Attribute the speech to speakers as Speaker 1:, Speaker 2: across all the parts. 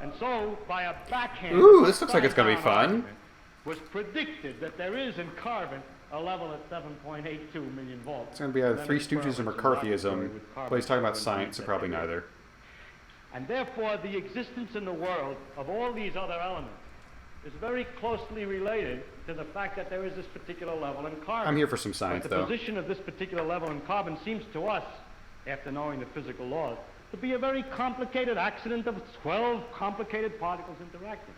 Speaker 1: And so, by a backhand...
Speaker 2: Ooh, this looks like it's going to be fun.
Speaker 1: ...was predicted that there is in carbon a level at 7.82 million volts.
Speaker 2: It's going to be either Three Stooges or McCarthyism. Well, he's talking about science, so probably neither.
Speaker 1: And therefore, the existence in the world of all these other elements is very closely related to the fact that there is this particular level in carbon.
Speaker 2: I'm here for some science,
Speaker 1: but
Speaker 2: though.
Speaker 1: The position of this particular level in carbon seems to us, after knowing the physical laws, to be a very complicated accident of 12 complicated particles interacting.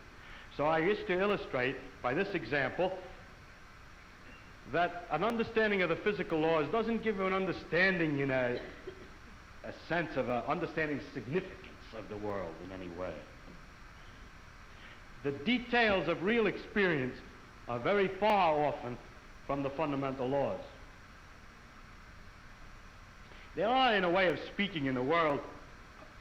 Speaker 1: So I wish to illustrate by this example that an understanding of the physical laws doesn't give you an understanding in a sense of understanding the significance of the world in any way. The details of real experience are very far often from the fundamental laws. There are, in a way of speaking in the world,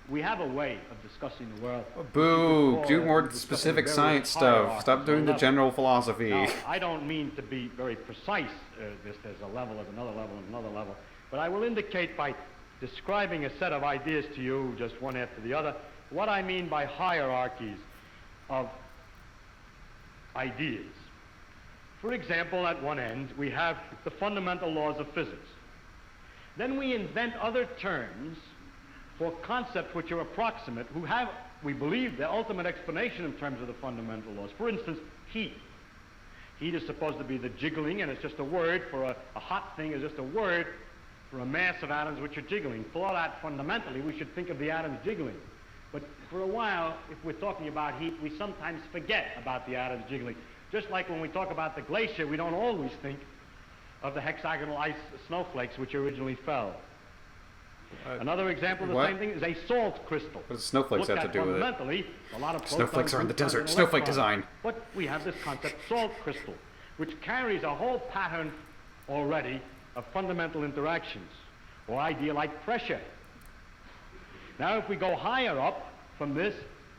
Speaker 1: we have a way of discussing the world.
Speaker 2: Boo! Do more specific science stuff. Stop doing the general philosophy.
Speaker 1: Now, I don't mean to be very precise, just as a level, as another level, and another level, but I will indicate by describing a set of ideas to you, just one after the other, what I mean by hierarchies of ideas. For example, at one end, we have the fundamental laws of physics. Then we invent other terms for concepts which are approximate, who have, we believe, the ultimate explanation in terms of the fundamental laws. For instance, heat. Heat is supposed to be the jiggling, and it's just a word for a hot thing is just a word for a mass of atoms which are jiggling. For that, fundamentally, we should think of the atoms jiggling. But for a while, if we're talking about heat, we sometimes forget about the atoms jiggling. Just like when we talk about the glacier, we don't always think of the hexagonal ice snowflakes which originally fell. Another example of the same thing is a salt crystal.
Speaker 2: What does snowflakes have to do with it?
Speaker 1: A lot of
Speaker 2: snowflakes are in the desert. Snowflake design.
Speaker 1: But we have this concept, salt crystal, which carries a whole pattern already of fundamental interactions, or idea like pressure. Now, if we go higher up from this,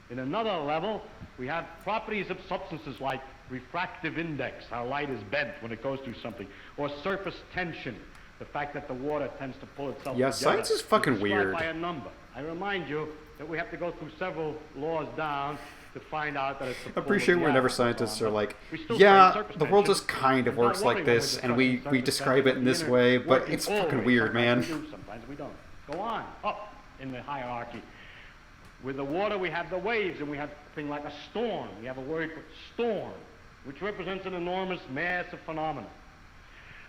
Speaker 1: in another level, we have properties of substances like refractive index, how light is bent when it goes through something, or surface tension, the fact that the water tends to pull itself together.
Speaker 2: Science is fucking weird.
Speaker 1: By a number. I remind you that we have to go through several laws down to find out that it's the
Speaker 2: I appreciate whenever scientists are like, yeah, the world just kind of works like this, and we describe it in this way, but it's fucking weird, man.
Speaker 1: Sometimes we don't. Go on, up in the hierarchy. With the water, we have the waves, and we have a thing like a storm. We have a word for storm, which represents an enormous mass of phenomena.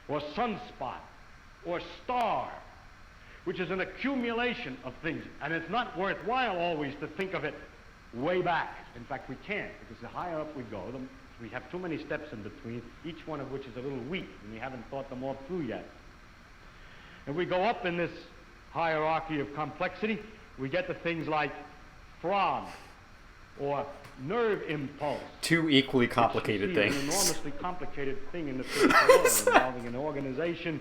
Speaker 1: Or sunspot, or star, which is an accumulation of things. And it's not worthwhile always to think of it way back. In fact, we can't, because the higher up we go, we have too many steps in between, each one of which is a little weak, and we haven't thought them all through yet. If we go up in this hierarchy of complexity, we get to things like frog, or nerve impulse.
Speaker 2: Two equally complicated things.
Speaker 1: An enormously complicated thing in the physical world, involving an organization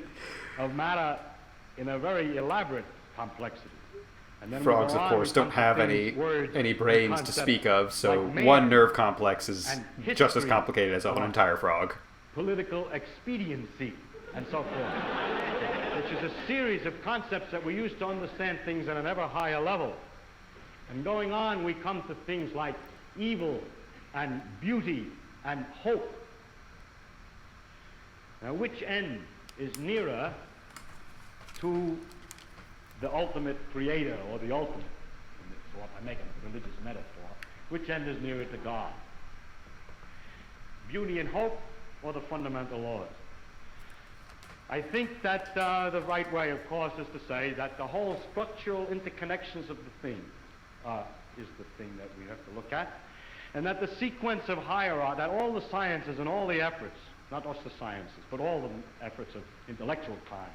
Speaker 1: of matter in a very elaborate complexity. And then
Speaker 2: frogs, of course, don't have any brains to speak of, so like one nerve complex is just as complicated as an entire frog.
Speaker 1: Political expediency, and so forth, which is a series of concepts that we use to understand things at an ever higher level. And going on, we come to things like evil and beauty and hope. Now, which end is nearer to the ultimate creator, or the ultimate? So if I make a religious metaphor, which end is nearer to God? Beauty and hope, or the fundamental laws? I think that the right way, of course, is to say that the whole structural interconnections of the thing is the thing that we have to look at, and that the sequence of hierarchy, that all the sciences and all the efforts, not just the sciences, but all the efforts of intellectual time,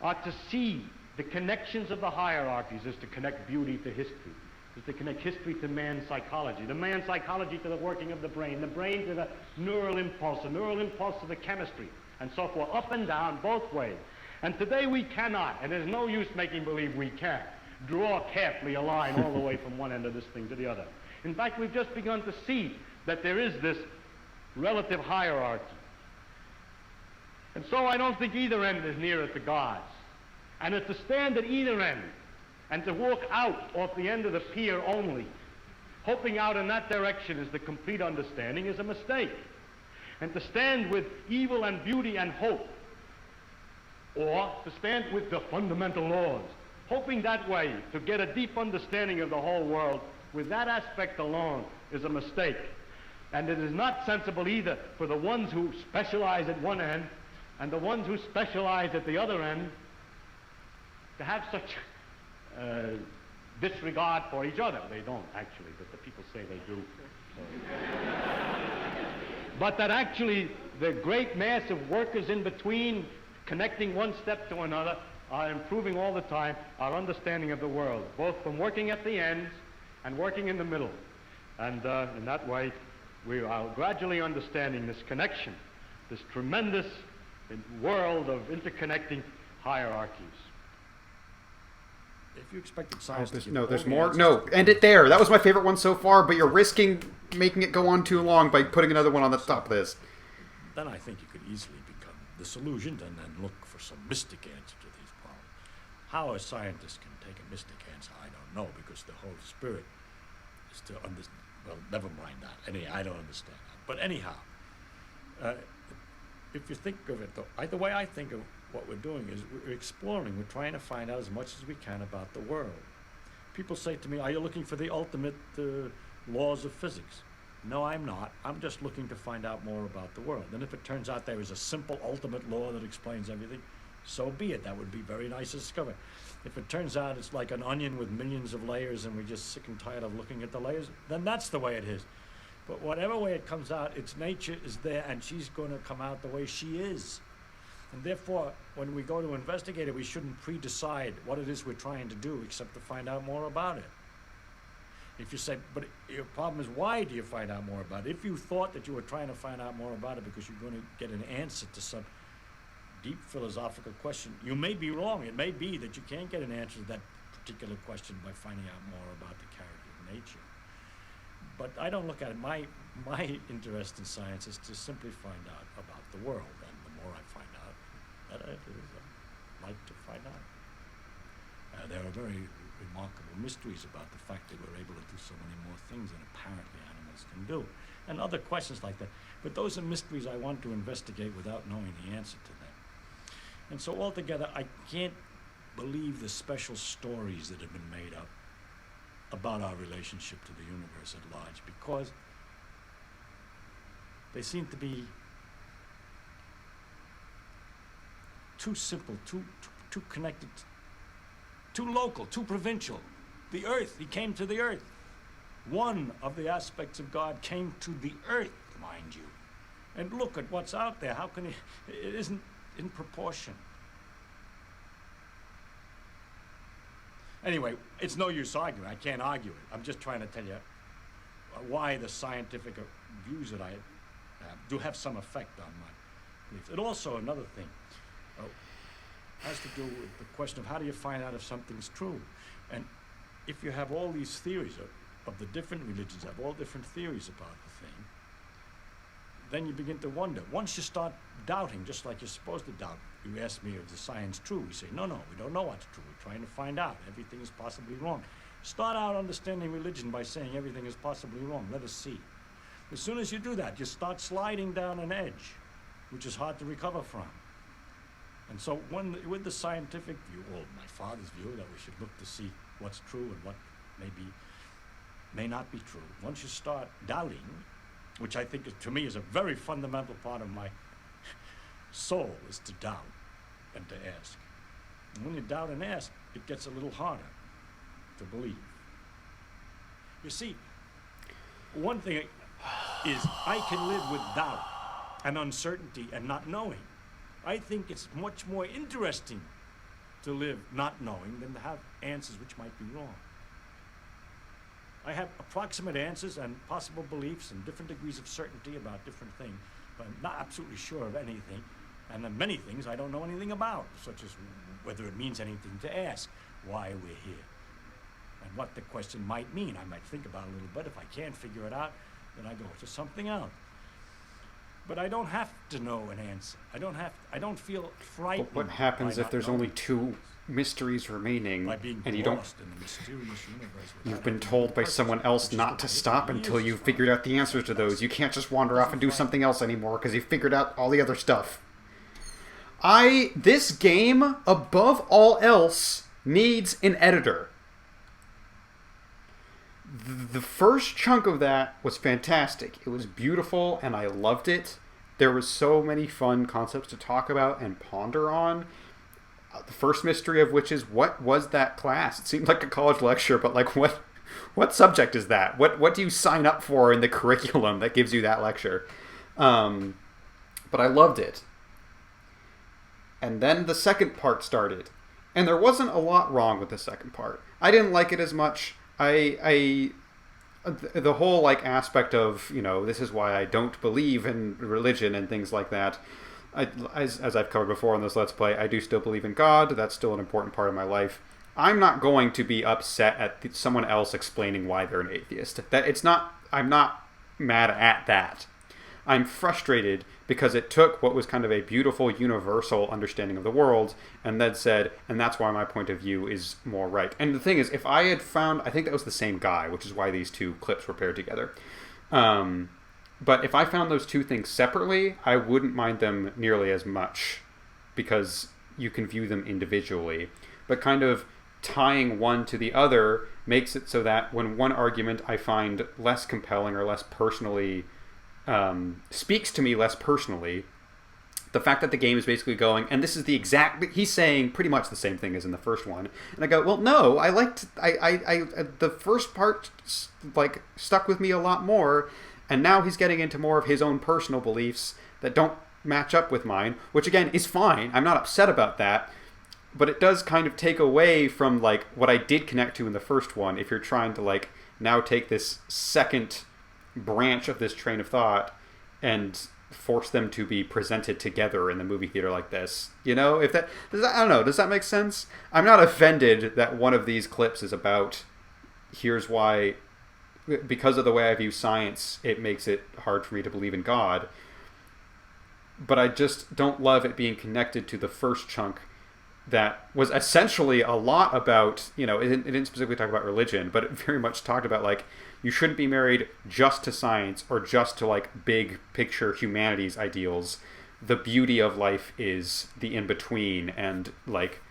Speaker 1: are to see the connections of the hierarchies is to connect beauty to history, is to connect history to man's psychology, the man's psychology to the working of the brain to the neural impulse to the chemistry, and so forth, up and down, both ways. And today we cannot, and there's no use making believe we can, draw carefully a line all the way from one end of this thing to the other. In fact, we've just begun to see that there is this relative hierarchy. And so I don't think either end is nearer to God's. And to stand at either end and to walk out off the end of the pier only hoping out in that direction is the complete understanding is a mistake. And to stand with evil and beauty and hope, or to stand with the fundamental laws, hoping that way to get a deep understanding of the whole world, with that aspect alone, is a mistake. And it is not sensible either for the ones who specialize at one end and the ones who specialize at the other end to have such disregard for each other. They don't, actually, but the people say they do. So. But that actually the great mass of workers in between, connecting one step to another, are improving all the time our understanding of the world, both from working at the ends and working in the middle. And in that way, we are gradually understanding this connection, this tremendous world of interconnecting hierarchies.
Speaker 3: If you expected science to
Speaker 2: there's more. No, end it there. That was my favorite one so far, but you're risking making it go on too long by putting another one on the top of this.
Speaker 3: Then I think you could easily become the solution and then look for some mystic answer to these problems. How a scientist can take a mystic answer, I don't know, because the whole spirit is to understand. Well, never mind that. I don't understand that. But anyhow, if you think of it, though, the way I think of what we're doing is we're exploring. We're trying to find out as much as we can about the world. People say to me, are you looking for the ultimate laws of physics? No, I'm not. I'm just looking to find out more about the world. And if it turns out there is a simple ultimate law that explains everything, so be it. That would be very nice to discover. If it turns out it's like an onion with millions of layers and we're just sick and tired of looking at the layers, then that's the way it is. But whatever way it comes out, its nature is there and she's going to come out the way she is. And therefore, when we go to investigate it, we shouldn't pre-decide what it is we're trying to do except to find out more about it. If you say, but your problem is, why do you find out more about it? If you thought that you were trying to find out more about it because you're going to get an answer to some deep philosophical question, you may be wrong. It may be that you can't get an answer to that particular question by finding out more about the character of nature. But I don't look at it. My interest in science is to simply find out about the world. And the more I find out, the better it is. I like to find out. There are very remarkable mysteries about the fact that we're able to do so many more things than apparently animals can do. And other questions like that. But those are mysteries I want to investigate without knowing the answer to them. And so altogether, I can't believe the special stories that have been made up about our relationship to the universe at large, because they seem to be too simple, too connected, too local, too provincial. The earth, he came to the earth. One of the aspects of God came to the earth, mind you. And look at what's out there. How can it isn't in proportion. Anyway, it's no use arguing. I can't argue it. I'm just trying to tell you why the scientific views that I have do have some effect on my beliefs. And also another thing has to do with the question of how do you find out if something's true? And if you have all these theories of the different religions, have all different theories about the thing, then you begin to wonder. Once you start doubting, just like you're supposed to doubt, you ask me, is the science true? We say, no, we don't know what's true. We're trying to find out. Everything is possibly wrong. Start out understanding religion by saying everything is possibly wrong. Let us see. As soon as you do that, you start sliding down an edge, which is hard to recover from. And so with the scientific view, or my father's view, that we should look to see what's true and what may not be true, once you start doubting, which I think to me is a very fundamental part of my soul, is to doubt and to ask. And when you doubt and ask, it gets a little harder to believe. You see, one thing is I can live with doubt and uncertainty and not knowing. I think it's much more interesting to live not knowing than to have answers which might be wrong. I have approximate answers and possible beliefs and different degrees of certainty about different things, but I'm not absolutely sure of anything. And then many things I don't know anything about, such as whether it means anything to ask, why we're here, and what the question might mean. I might think about it a little bit. If I can't figure it out, then I go to something else. But I don't have to know an answer. I don't feel frightened.
Speaker 2: But what happens if there's only 2 mysteries remaining, and you don't?
Speaker 3: In the mysterious universe
Speaker 2: You've been told by someone else not to stop until you've figured out the answers to those. You can't just wander off and do something else anymore because you've figured out all the other stuff. This game, above all else, needs an editor. The first chunk of that was fantastic. It was beautiful, and I loved it. There was so many fun concepts to talk about and ponder on. The first mystery of which is, what was that class? It seemed like a college lecture, but like, what subject is that? What do you sign up for in the curriculum that gives you that lecture? But I loved it. And then the second part started, and there wasn't a lot wrong with the second part. I didn't like it as much. The whole like aspect of, this is why I don't believe in religion and things like that. As I've covered before on this Let's Play, I do still believe in God. That's still an important part of my life. I'm not going to be upset at someone else explaining why they're an atheist. I'm not mad at that. I'm frustrated because it took what was kind of a beautiful universal understanding of the world and then said, and that's why my point of view is more right. And the thing is, if I had found, I think that was the same guy, which is why these 2 clips were paired together. But if I found those 2 things separately, I wouldn't mind them nearly as much because you can view them individually. But kind of tying one to the other makes it so that when one argument I find less compelling or less personally speaks to me less personally, the fact that the game is basically going, and this is he's saying pretty much the same thing as in the first one, and I go, well, no, the first part like stuck with me a lot more, and now he's getting into more of his own personal beliefs that don't match up with mine, which again is fine. I'm not upset about that, but it does kind of take away from like what I did connect to in the first one if you're trying to like now take this second branch of this train of thought and force them to be presented together in the movie theater like this. I don't know, does that make sense? I'm not offended that one of these clips is about here's why, because of the way I view science, it makes it hard for me to believe in God. But I just don't love it being connected to the first chunk that was essentially a lot about, it didn't specifically talk about religion, but it very much talked about like, you shouldn't be married just to science or just to like big picture humanities ideals. The beauty of life is the in-between and like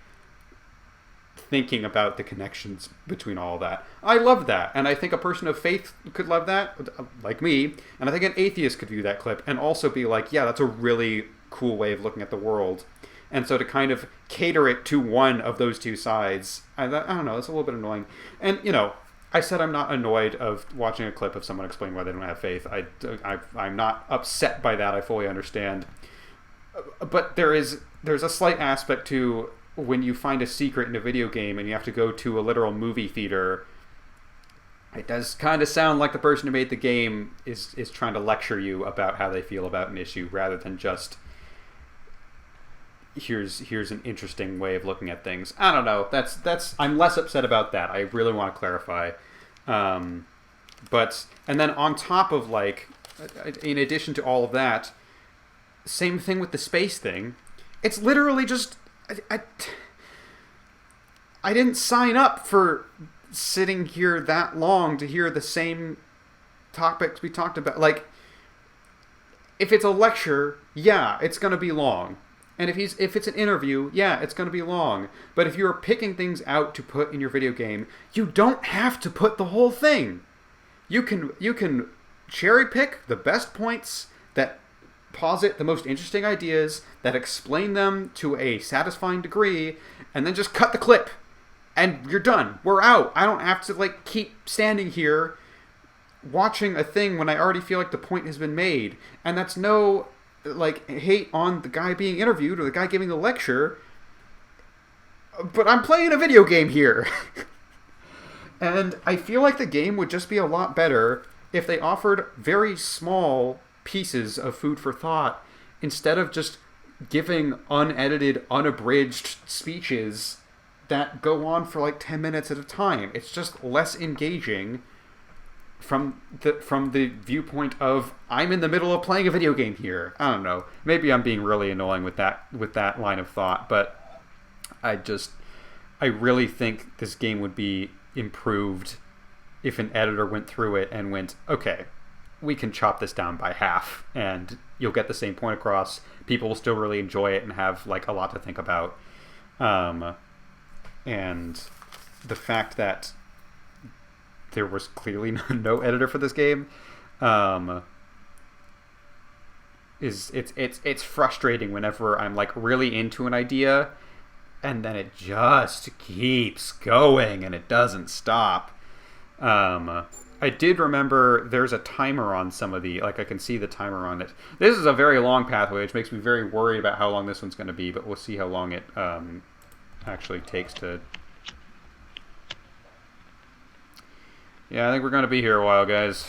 Speaker 2: thinking about the connections between all that. I love that. And I think a person of faith could love that, like me. And I think an atheist could view that clip and also be like, yeah, that's a really cool way of looking at the world. And so to kind of cater it to one of those 2 sides, I don't know, it's a little bit annoying. And, I said I'm not annoyed of watching a clip of someone explaining why they don't have faith. I'm not upset by that. I fully understand. But there's a slight aspect to when you find a secret in a video game and you have to go to a literal movie theater. It does kind of sound like the person who made the game is trying to lecture you about how they feel about an issue rather than just here's an interesting way of looking at things. I don't know. That's I'm less upset about that. I really want to clarify. But and then on top of like, in addition to all of that, same thing with the space thing. It's literally just I didn't sign up for sitting here that long to hear the same topics we talked about. Like, if it's a lecture, yeah, it's going to be long. And if it's an interview, yeah, it's going to be long. But if you're picking things out to put in your video game, you don't have to put the whole thing. You can cherry pick the best points that posit the most interesting ideas, that explain them to a satisfying degree, and then just cut the clip. And you're done. We're out. I don't have to like keep standing here watching a thing when I already feel like the point has been made. And that's no like hate on the guy being interviewed or the guy giving the lecture, but I'm playing a video game here. And I feel like the game would just be a lot better if they offered very small pieces of food for thought instead of just giving unedited, unabridged speeches that go on for like 10 minutes at a time. It's just less engaging from the viewpoint of I'm in the middle of playing a video game here. I don't know. Maybe I'm being really annoying with that line of thought, but I really think this game would be improved if an editor went through it and went, okay, we can chop this down by half and you'll get the same point across. People will still really enjoy it and have like a lot to think about. And the fact that there was clearly no editor for this game it's frustrating whenever I'm like really into an idea and then it just keeps going and it doesn't stop. I did remember there's a timer on some of the, like I can see the timer on it. This is a very long pathway, which makes me very worried about how long this one's going to be, but we'll see how long it actually takes to... Yeah, I think we're going to be here a while, guys.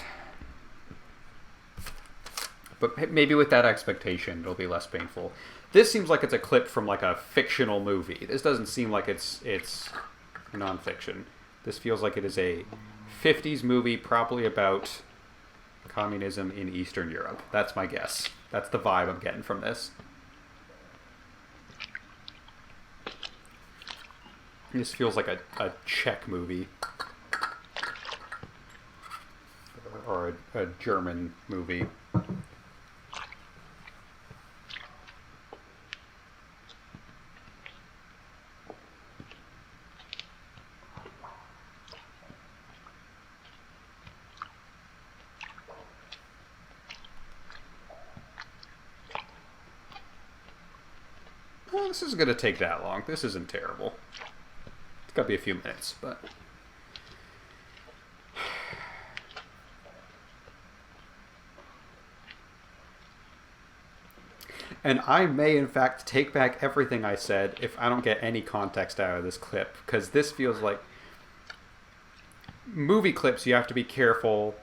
Speaker 2: But maybe with that expectation, it'll be less painful. This seems like it's a clip from like a fictional movie. This doesn't seem like it's nonfiction. This feels like it is a 50s movie, probably about communism in Eastern Europe. That's my guess. That's the vibe I'm getting from this. This feels like a Czech movie. Or a German movie. Well, this isn't going to take that long. This isn't terrible. It's got to be a few minutes, but... And I may, in fact, take back everything I said if I don't get any context out of this clip, because this feels like... Movie clips, you have to be careful,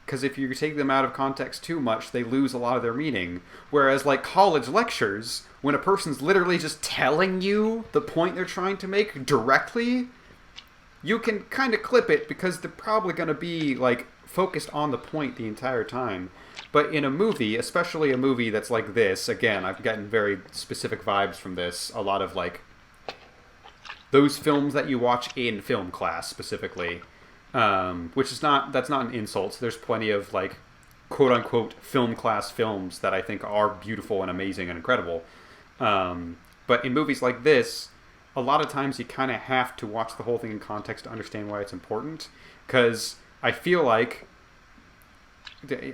Speaker 2: because if you take them out of context too much, they lose a lot of their meaning. Whereas, like, college lectures, when a person's literally just telling you the point they're trying to make directly, you can kind of clip it, because they're probably going to be, like, focused on the point the entire time. But in a movie, especially a movie that's like this, again, I've gotten very specific vibes from this. A lot of, like, those films that you watch in film class, specifically. Which is that's not an insult. There's plenty of, like, quote-unquote film class films that I think are beautiful and amazing and incredible. But in movies like this, a lot of times you kind of have to watch the whole thing in context to understand why it's important. Because I feel like...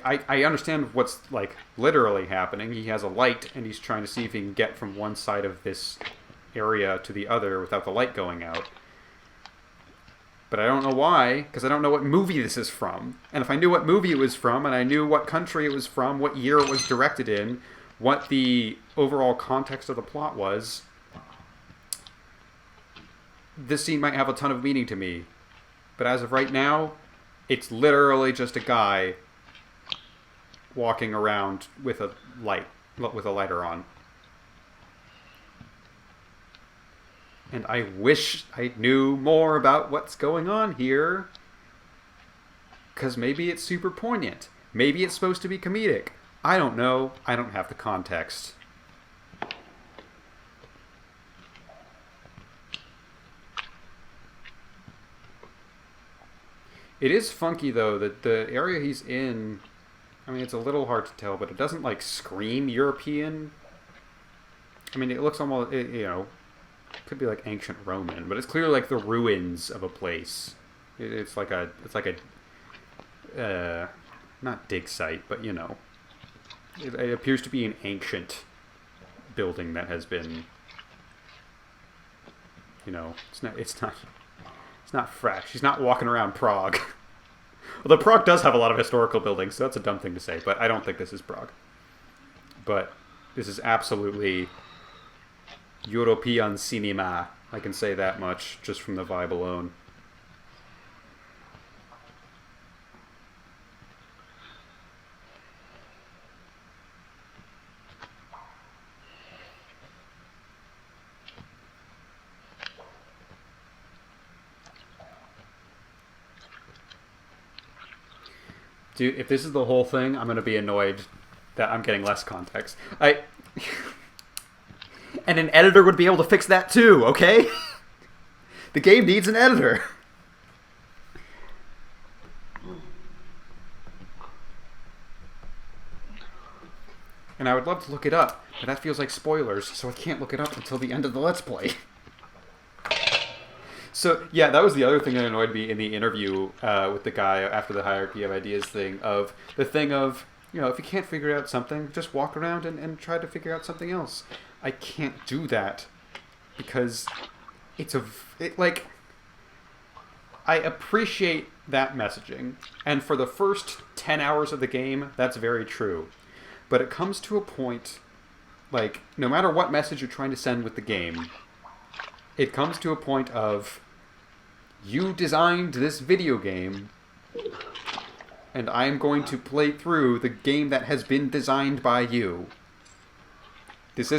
Speaker 2: I understand what's, like, literally happening. He has a light, and he's trying to see if he can get from one side of this area to the other without the light going out. But I don't know why, because I don't know what movie this is from. And if I knew what movie it was from, and I knew what country it was from, what year it was directed in, what the overall context of the plot was, this scene might have a ton of meaning to me. But as of right now, it's literally just a guy walking around with a lighter on. And I wish I knew more about what's going on here. Because maybe it's super poignant. Maybe it's supposed to be comedic. I don't know. I don't have the context. It is funky, though, that the area he's in... I mean, it's a little hard to tell, but it doesn't, like, scream European. I mean, it looks almost, could be like ancient Roman, but it's clearly like the ruins of a place. It's like a not dig site, but it appears to be an ancient building that has been, it's not fresh. He's not walking around Prague. Although Prague does have a lot of historical buildings, so that's a dumb thing to say, but I don't think this is Prague. But this is absolutely European cinema. I can say that much just from the vibe alone. Dude, if this is the whole thing, I'm going to be annoyed that I'm getting less context. And an editor would be able to fix that too, okay? The game needs an editor. And I would love to look it up, but that feels like spoilers, so I can't look it up until the end of the Let's Play. So, yeah, that was the other thing that annoyed me in the interview with the guy after the hierarchy of ideas thing, of the thing of, you know, if you can't figure out something, just walk around and try to figure out something else. I can't do that because I appreciate that messaging, and for the first 10 hours of the game, that's very true. But it comes to a point, like, no matter what message you're trying to send with the game, it comes to a point of, you designed this video game, and I'm going to play through the game that has been designed by you. This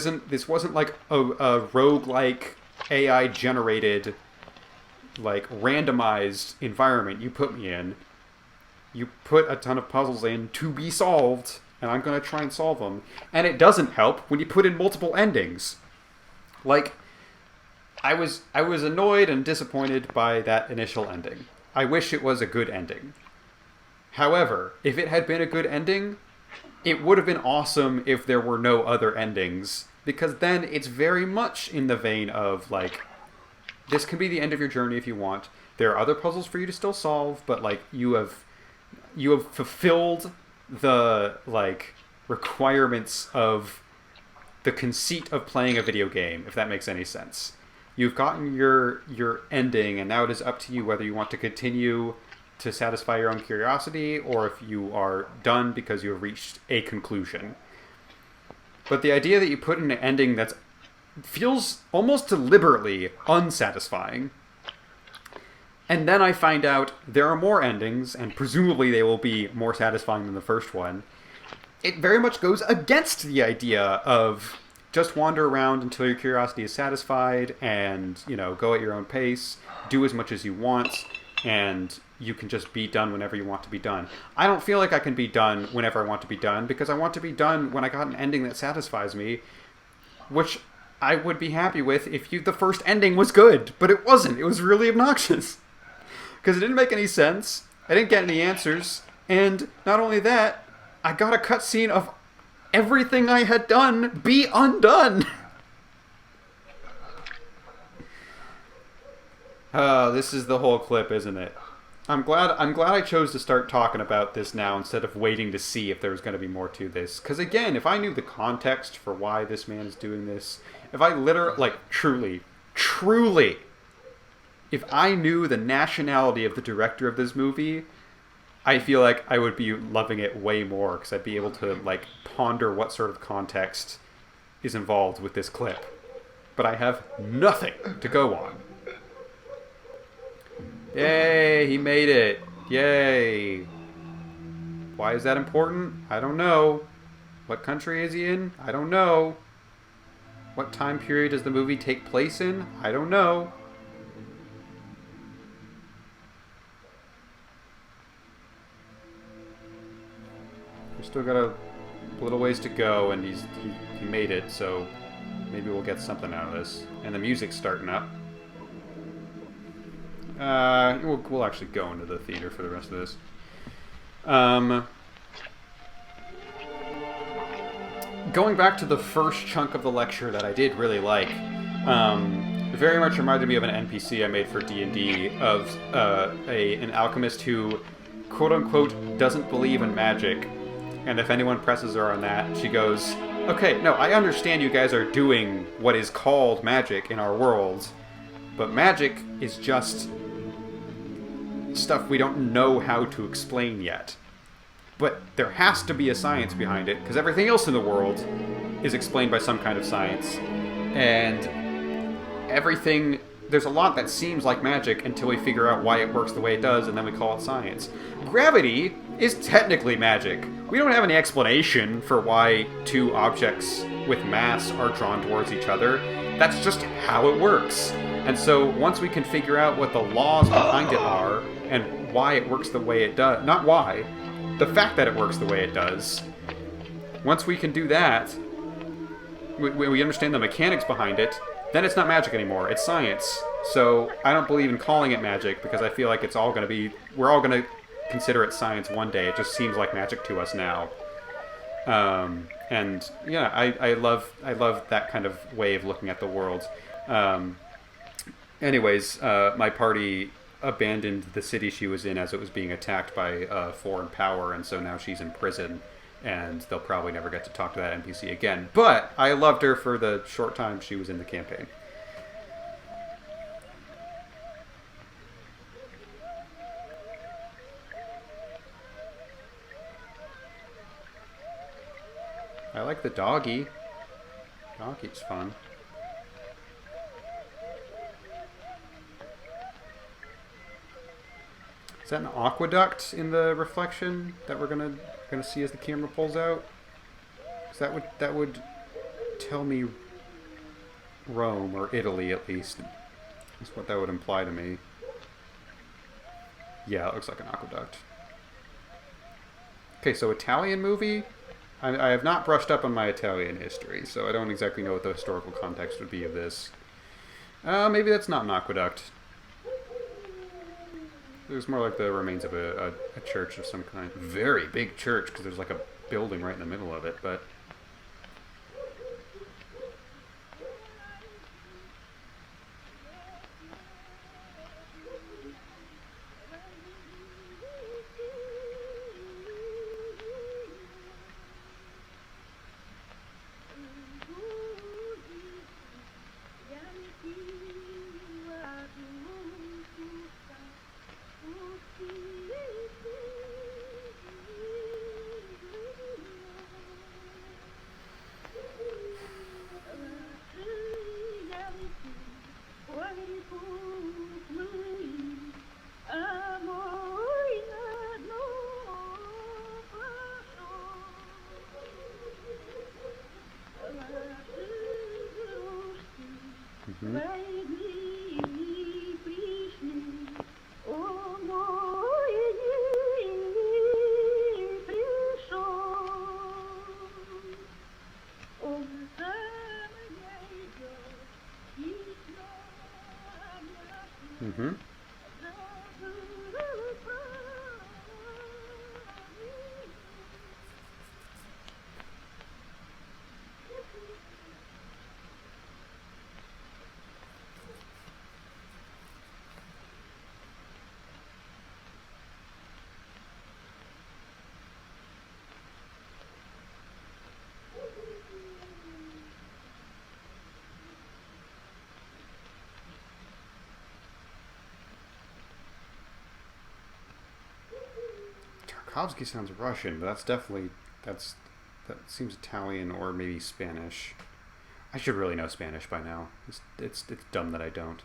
Speaker 2: wasn't like a roguelike, AI-generated, like, randomized environment you put me in. You put a ton of puzzles in to be solved, and I'm going to try and solve them. And it doesn't help when you put in multiple endings. Like, I was annoyed and disappointed by that initial ending. I wish it was a good ending. However, if it had been a good ending, it would have been awesome if there were no other endings, because then it's very much in the vein of, like, this can be the end of your journey if you want. There are other puzzles for you to still solve, but, like, you have fulfilled the, like, requirements of the conceit of playing a video game, if that makes any sense. You've gotten your ending, and now it is up to you whether you want to continue to satisfy your own curiosity, or if you are done because you have reached a conclusion. But the idea that you put in an ending that feels almost deliberately unsatisfying, and then I find out there are more endings, and presumably they will be more satisfying than the first one, it very much goes against the idea of just wander around until your curiosity is satisfied, and, you know, go at your own pace, do as much as you want, and you can just be done whenever you want to be done. I don't feel like I can be done whenever I want to be done, because I want to be done when I got an ending that satisfies me, which I would be happy with if the first ending was good, but it wasn't. It was really obnoxious. Because it didn't make any sense, I didn't get any answers, and not only that, I got a cutscene of everything I had done be undone. Oh, this is the whole clip, isn't it? I'm glad I chose to start talking about this now instead of waiting to see if there was going to be more to this. Because again, if I knew the context for why this man is doing this, if I literally, like, truly, if I knew the nationality of the director of this movie, I feel like I would be loving it way more, because I'd be able to, like, ponder what sort of context is involved with this clip. But I have nothing to go on. Yay, he made it. Yay. Why is that important? I don't know. What country is he in? I don't know. What time period does the movie take place in? I don't know. We've still got a little ways to go, and he made it, so maybe we'll get something out of this. And the music's starting up. We'll actually go into the theater for the rest of this. Going back to the first chunk of the lecture that I did really like, it very much reminded me of an NPC I made for D&D of an alchemist who, quote-unquote, doesn't believe in magic. And if anyone presses her on that, she goes, okay, no, I understand you guys are doing what is called magic in our world, but magic is just stuff we don't know how to explain yet. But there has to be a science behind it, because everything else in the world is explained by some kind of science. And everything, there's a lot that seems like magic until we figure out why it works the way it does, and then we call it science. Gravity is technically magic. We don't have any explanation for why two objects with mass are drawn towards each other. That's just how it works. And so once we can figure out what the laws behind it are, and why it works the way it does, not why, the fact that it works the way it does, once we can do that, we understand the mechanics behind it, then it's not magic anymore. It's science. So I don't believe in calling it magic because I feel like it's all going to be... We're all going to consider it science one day. It just seems like magic to us now. And yeah, I love that kind of way of looking at the world. Anyways, my party abandoned the city she was in as it was being attacked by foreign power, and so now she's in prison, and they'll probably never get to talk to that NPC again. But I loved her for the short time she was in the campaign. I like the doggy. Doggy's fun. Is that an aqueduct in the reflection that we're gonna see as the camera pulls out? 'Cause that would tell me Rome, or Italy at least. That's what that would imply to me. Yeah, it looks like an aqueduct. Okay, so Italian movie? I have not brushed up on my Italian history, so I don't exactly know what the historical context would be of this. Maybe that's not an aqueduct. It was more like the remains of a church of some kind. Very big church, because there's like a building right in the middle of it, but... Tarkovsky sounds Russian, but that seems Italian or maybe Spanish. I should really know Spanish by now. It's dumb that I don't.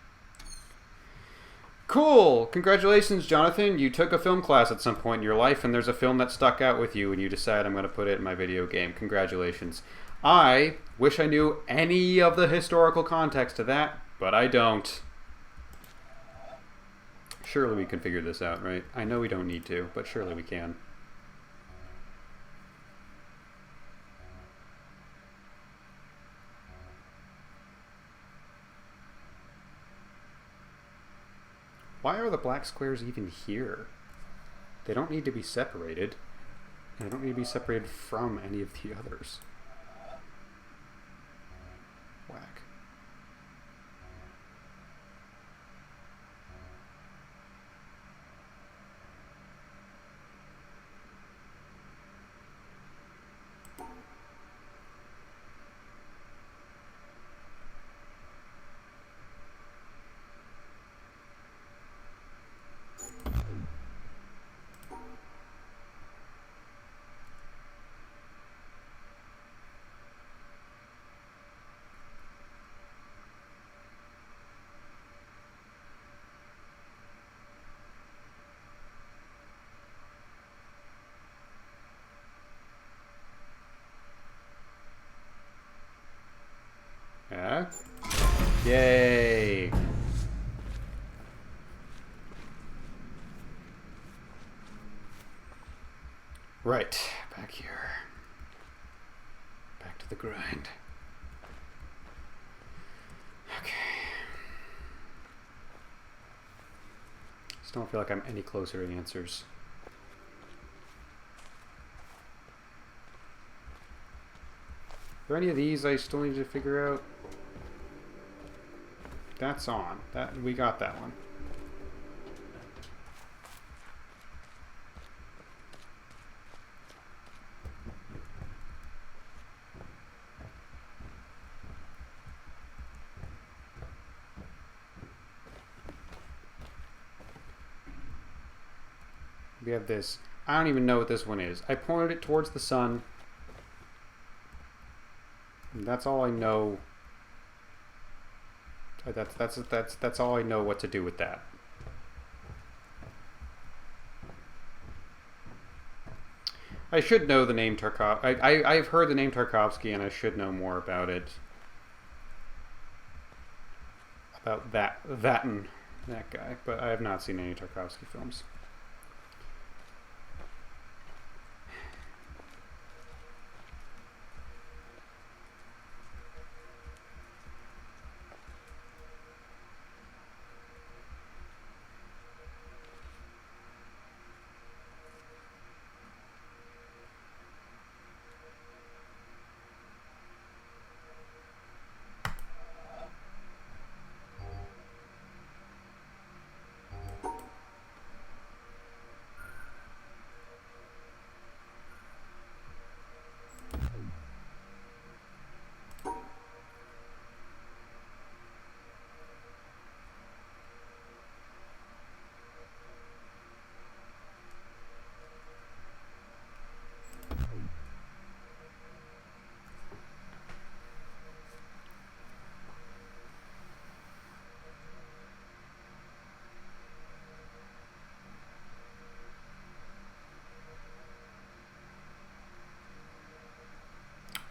Speaker 2: Cool! Congratulations, Jonathan. You took a film class at some point in your life, and there's a film that stuck out with you, and you decide I'm going to put it in my video game. Congratulations. I wish I knew any of the historical context to that, but I don't. Surely we can figure this out, right? I know we don't need to, but surely we can. Why are the black squares even here? They don't need to be separated. And they don't need to be separated from any of the others. Whack. Right, back here. Back to the grind. Okay. Just don't feel like I'm any closer to answers. Are there any of these I still need to figure out? That's on. That we got that one. We have this. I don't even know what this one is. I pointed it towards the sun. And that's all I know. That's all I know what to do with that. I should know the name Tarkovsky. I've heard the name Tarkovsky, and I should know more about it. About that guy, but I have not seen any Tarkovsky films.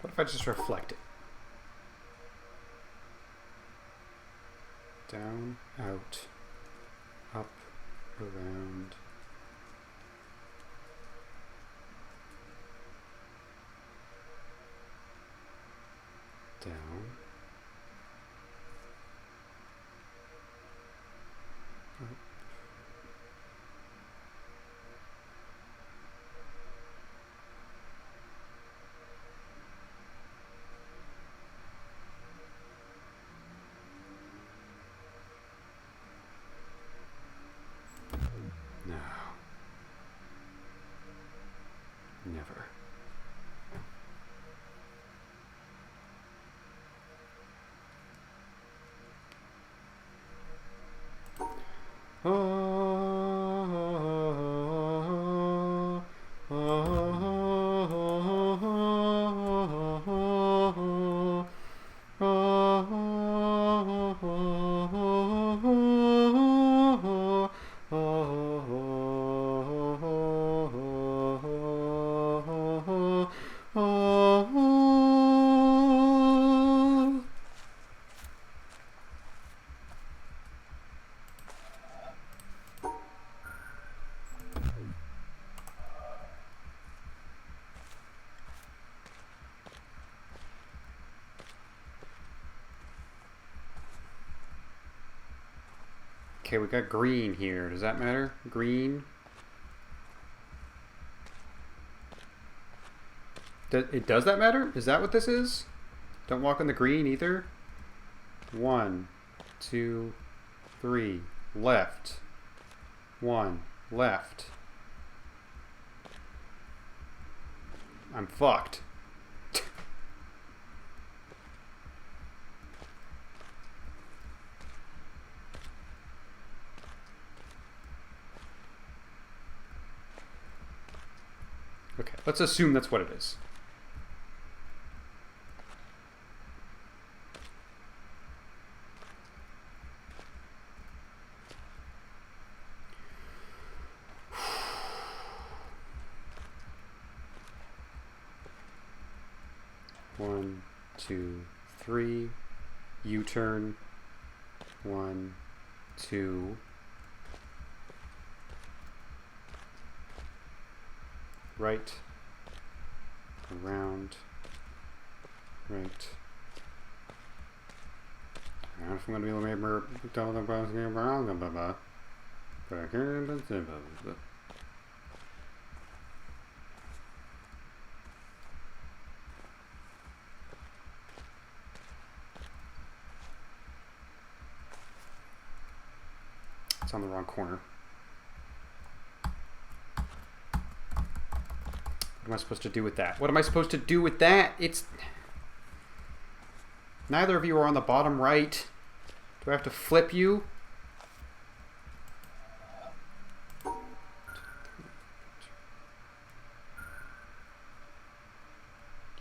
Speaker 2: What if I just reflect it? Down, out, up, around. Down. Up. No. Never. Okay, we got green here. Does that matter? Green. Does that matter? Is that what this is? Don't walk on the green either. 1, 2, 3. Left. 1. Left. I'm fucked. Okay, let's assume that's what it is. One, 2, 3. U-turn. 1, 2. Right. around, right. I don't know if I'm going to be able to remember. It's on the wrong corner. What am I supposed to do with that? What am I supposed to do with that? It's... Neither of you are on the bottom right. Do I have to flip you?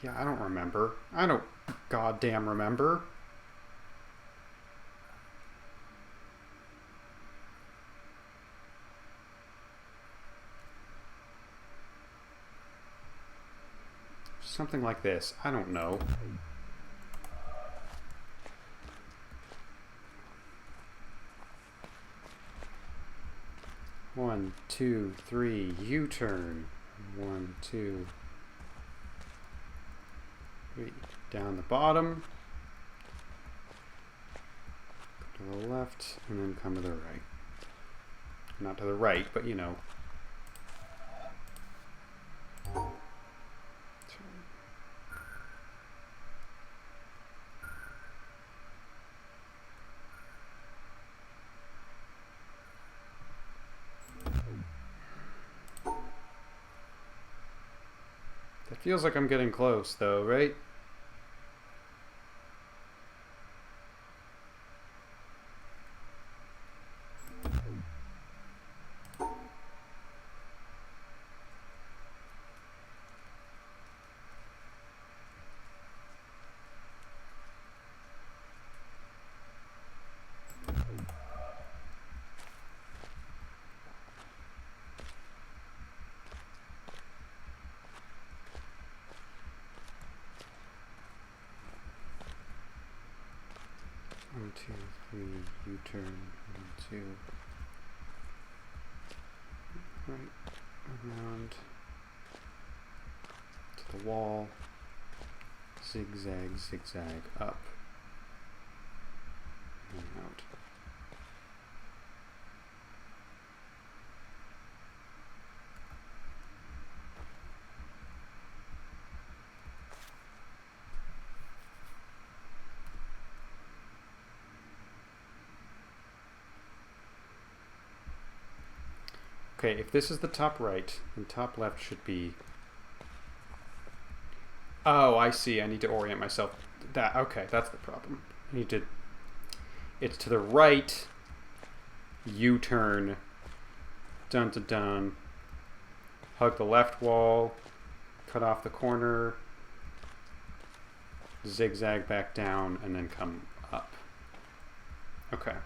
Speaker 2: Yeah, I don't remember. I don't goddamn remember. Something like this. I don't know. One, two, three, U-turn. 1, 2, 3. Down the bottom. To the left, and then come to the right. Not to the right, but you know. That feels like I'm getting close, though, right? One, two, three, U-turn, 1, 2. Right, around to the wall, zigzag, zigzag, up, and out. Okay, if this is the top right, then top left should be... Oh, I see. I need to orient myself. That okay, that's the problem. I need to... It's to the right, U-turn, dun dun dun, hug the left wall, cut off the corner, zigzag back down, and then come up. Okay.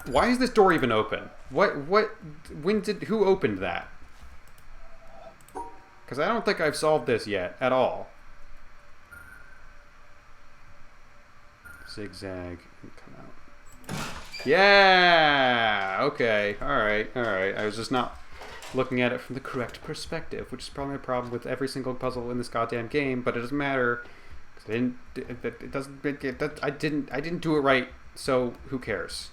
Speaker 2: Why is this door even open? Who opened that? Because I don't think I've solved this yet, at all. Zigzag, and come out. Yeah! Okay, alright. I was just not looking at it from the correct perspective, which is probably a problem with every single puzzle in this goddamn game, but it doesn't matter. Because I didn't do it right, so who cares?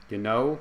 Speaker 2: You know?